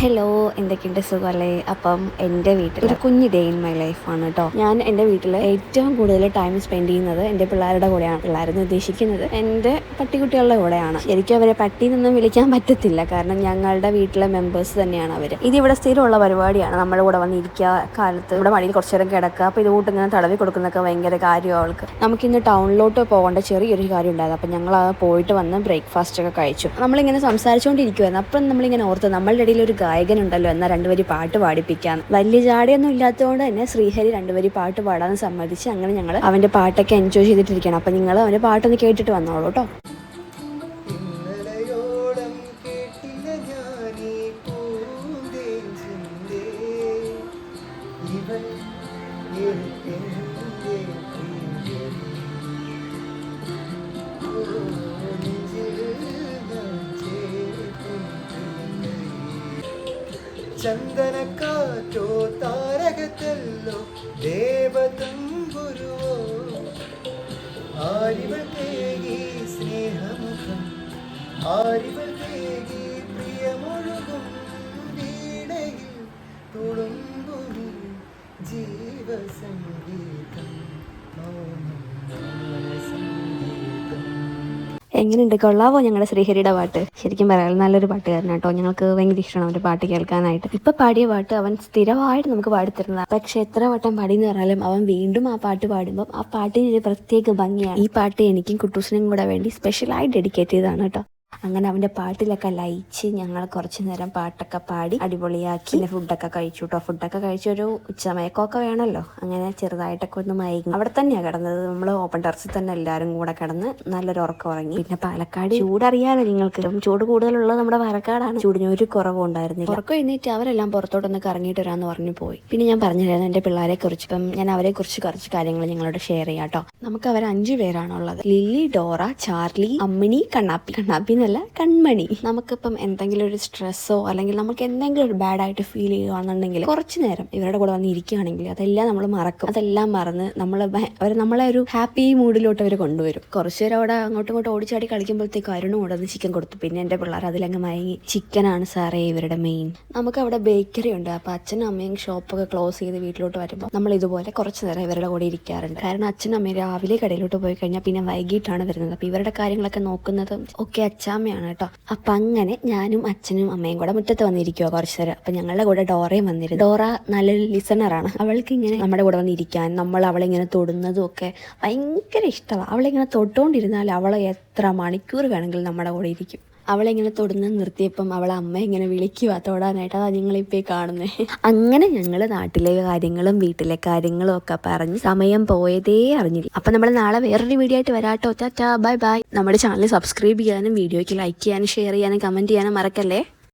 Hello, എന്തൊക്കെയുണ്ട്, സുഖമല്ലേ? അപ്പം എൻ്റെ വീട്ടിൽ ഒരു കുഞ്ഞ് ഡേ ഇൻ മൈ ലൈഫാണ് കേട്ടോ. ഞാൻ എൻ്റെ വീട്ടിൽ ഏറ്റവും കൂടുതൽ ടൈം സ്പെൻഡ് ചെയ്യുന്നത് എൻ്റെ പിള്ളേരുടെ കൂടെയാണ്. പിള്ളേരെന്ന് ഉദ്ദേശിക്കുന്നത് എൻ്റെ പട്ടിക്കുട്ടികളുടെ കൂടെയാണ്. ശരിക്കും അവരെ പട്ടിന്നൊന്നും വിളിക്കാൻ പറ്റത്തില്ല, കാരണം ഞങ്ങളുടെ വീട്ടിലെ മെമ്പേഴ്സ് തന്നെയാണ് അവർ. ഇതിവിടെ സ്ഥിരമുള്ള പരിപാടിയാണ്. നമ്മുടെ കൂടെ വന്നിരിക്കുക, കാലത്ത് ഇവിടെ മടിയിൽ കുറച്ച് നേരം കിടക്കുക. അപ്പോൾ ഇതുകൂട്ട് ഇങ്ങനെ തടവി കൊടുക്കുന്നതൊക്കെ ഭയങ്കര കാര്യമാണ് അവൾക്ക്. നമുക്കിന്ന് ടൗണിലോട്ട് പോകേണ്ട ചെറിയൊരു കാര്യം ഉണ്ടായിരുന്നു. അപ്പം ഞങ്ങൾ പോയിട്ട് വന്ന് ബ്രേക്ക്ഫാസ്റ്റ് ഒക്കെ കഴിച്ചു. നമ്മളിങ്ങനെ സംസാരിച്ചുകൊണ്ടിരിക്കുമായിരുന്നു. അപ്പം നമ്മളിങ്ങനെ ഓർത്ത് നമ്മളുടെ ഇടയിൽ ഒരു ഗായകനുണ്ടല്ലോ, എന്നാൽ രണ്ടുപേരി പാട്ട് പാടിപ്പിക്കാൻ. വലിയ ജാടിയൊന്നും ഇല്ലാത്തതുകൊണ്ട് തന്നെ ശ്രീഹരി രണ്ടുപേരി പാട്ട് പാടാൻ സമ്മതിച്ച് അങ്ങനെ ഞങ്ങൾ അവൻ്റെ പാട്ടൊക്കെ എൻജോയ് ചെയ്തിട്ടിരിക്കണം. അപ്പം നിങ്ങൾ അവൻ്റെ പാട്ടൊന്ന് കേട്ടിട്ട് വന്നോളൂ കേട്ടോ. ചന്ദനക്കാറ്റോ താരകത്തല്ലോ ദേവതമ്പുരുവോ ആരിവൾ തേകി സ്നേഹമുഖം ആരിവൾ തേകി പ്രിയമൊഴുകും വീണയിൽ തുളുമ്പുമി ജീവസംഗീതം എങ്ങനെയുണ്ട്, കൊള്ളാവോ ഞങ്ങളുടെ ശ്രീഹരിയുടെ പാട്ട്? ശരിക്കും പറയാൻ നല്ലൊരു പാട്ടുകാരൻ കേട്ടോ. ഞങ്ങൾക്ക് ഭയങ്കര ഇഷ്ടമാണ് അവൻ്റെ പാട്ട് കേൾക്കാനായിട്ട്. ഇപ്പം പാടിയ പാട്ട് അവൻ സ്ഥിരമായിട്ട് നമുക്ക് പാടിത്തരുന്നതാണ്. പക്ഷെ എത്ര വട്ടം പാടിയെന്ന് പറഞ്ഞാലും അവൻ വീണ്ടും ആ പാട്ട് പാടുമ്പോൾ ആ പാട്ടിന് ഒരു പ്രത്യേക ഭംഗിയാണ്. ഈ പാട്ട് എനിക്കും കുട്ടൂസിനും കൂടെ വേണ്ടി സ്പെഷ്യലായി ഡെഡിക്കേറ്റ് ചെയ്തതാണ് കേട്ടോ. അങ്ങനെ അവൻ്റെ പാട്ടിലൊക്കെ ലയിച്ച് ഞങ്ങൾ കുറച്ച് നേരം പാട്ടൊക്കെ പാടി അടിപൊളിയാക്കി. പിന്നെ ഫുഡൊക്കെ കഴിച്ചു കേട്ടോ. ഫുഡൊക്കെ കഴിച്ചൊരു ഉച്ചമയക്കമൊക്കെ വേണമല്ലോ. അങ്ങനെ ചെറുതായിട്ടൊക്കെ ഒന്ന് മയങ്ങി. അവിടെ തന്നെയാണ് കിടന്നത്. നമ്മൾ ഓപ്പൺ ടെറസിൽ തന്നെ എല്ലാവരും കൂടെ കിടന്ന് നല്ലൊരു ഉറക്കം ഉറങ്ങി. പിന്നെ പാലക്കാട് ചൂടറിയാലോ നിങ്ങൾക്ക്. ചൂട് കൂടുതലുള്ളത് നമ്മുടെ പാലക്കാടാണ്. ചൂടിന് ഒരു കുറവും ഉണ്ടായിരുന്നില്ല. ഉറക്കം എഴുന്നേറ്റ് അവരെല്ലാം പുറത്തോട്ടൊന്ന് കറങ്ങിയിട്ട് വരാമെന്ന് പറഞ്ഞു പോയി. പിന്നെ ഞാൻ പറഞ്ഞിരുന്നു എൻ്റെ പിള്ളേരെ കുറിച്ച്. ഇപ്പം ഞാൻ അവരെ കുറിച്ച് കുറച്ച് കാര്യങ്ങൾ ഞങ്ങളോട് ഷെയർ ചെയ്യാം കേട്ടോ. നമുക്ക് അവർ 5 പേരാണുള്ളത്. ലില്ലി, ഡോറ, ചാർലി, അമ്മിണി, കണ്ണാപ്പി എന്നല്ല, കൺമണി. നമുക്കിപ്പം എന്തെങ്കിലും ഒരു സ്ട്രെസ്സോ അല്ലെങ്കിൽ നമുക്ക് എന്തെങ്കിലും ഒരു ബാഡായിട്ട് ഫീൽ ചെയ്യുകയാണെന്നുണ്ടെങ്കിൽ കുറച്ച് നേരം ഇവരുടെ കൂടെ വന്ന് ഇരിക്കുകയാണെങ്കിൽ അതെല്ലാം നമ്മൾ മറക്കും. അതെല്ലാം മറന്ന് നമ്മളെ ഒരു ഹാപ്പി മൂഡിലോട്ട് അവർ കൊണ്ടുവരും. കുറച്ച് നേരം അവിടെ അങ്ങോട്ടും ഇങ്ങോട്ടും ഓടിച്ചാടി കളിക്കുമ്പോഴത്തേക്ക് അരുണും കൂടെ ഒന്ന് ചിക്കൻ കൊടുത്തു. പിന്നെ എൻ്റെ പിള്ളേർ അതിലങ്ങ് മയങ്ങി. ചിക്കനാണ് സാറേ ഇവരുടെ മെയിൻ. നമുക്ക് അവിടെ ബേക്കറി ഉണ്ട്. അപ്പോൾ അച്ഛനും അമ്മയും ഷോപ്പൊക്കെ ക്ലോസ് ചെയ്ത് വീട്ടിലോട്ട് വരുമ്പോൾ നമ്മൾ ഇതുപോലെ കുറച്ച് നേരം ഇവരുടെ കൂടെ ഇരിക്കാറുണ്ട്. കാരണം അച്ഛനും അമ്മയും രാവിലെ കടയിലോട്ട് പോയി കഴിഞ്ഞാൽ പിന്നെ വൈകിട്ടാണ് വരുന്നത്. അപ്പോൾ ഇവരുടെ കാര്യങ്ങളൊക്കെ നോക്കുന്നതും ഒക്കെ അച്ഛാമ്മയാണ് കേട്ടോ. അപ്പം അങ്ങനെ ഞാനും അച്ഛനും അമ്മയും കൂടെ മുറ്റത്ത് വന്നിരിക്കുക കുറച്ച് നേരം. അപ്പം ഞങ്ങളുടെ കൂടെ ഡോറയും വന്നിരുന്നു. ഡോറ നല്ലൊരു ലിസണറാണ്. അവൾക്ക് ഇങ്ങനെ നമ്മുടെ കൂടെ വന്നിരിക്കാൻ, നമ്മൾ അവളിങ്ങനെ തൊടുന്നതും ഒക്കെ ഭയങ്കര ഇഷ്ടമാണ്. അവളിങ്ങനെ തൊട്ടുകൊണ്ടിരുന്നാൽ അവളെ എത്ര മണിക്കൂർ വേണമെങ്കിലും നമ്മുടെ കൂടെ ഇരിക്കും. അവളിങ്ങനെ തൊടുന്ന നിർത്തിയപ്പം അവളെ അമ്മ ഇങ്ങനെ വിളിക്കുക തൊടാനായിട്ട്. അതാ നിങ്ങളിപ്പോൾ കാണുന്നത്. അങ്ങനെ ഞങ്ങൾ നാട്ടിലെ കാര്യങ്ങളും വീട്ടിലെ കാര്യങ്ങളും ഒക്കെ പറഞ്ഞ് സമയം പോയതേ അറിഞ്ഞില്ല. അപ്പം നമ്മൾ നാളെ വേറൊരു വീഡിയോ ആയിട്ട് വരാട്ടോ. Tata, bye bye. നമ്മുടെ ചാനൽ സബ്സ്ക്രൈബ് ചെയ്യാനും വീഡിയോയ്ക്ക് ലൈക്ക് ചെയ്യാനും ഷെയർ ചെയ്യാനും കമൻറ്റ് ചെയ്യാനും മറക്കല്ലേ.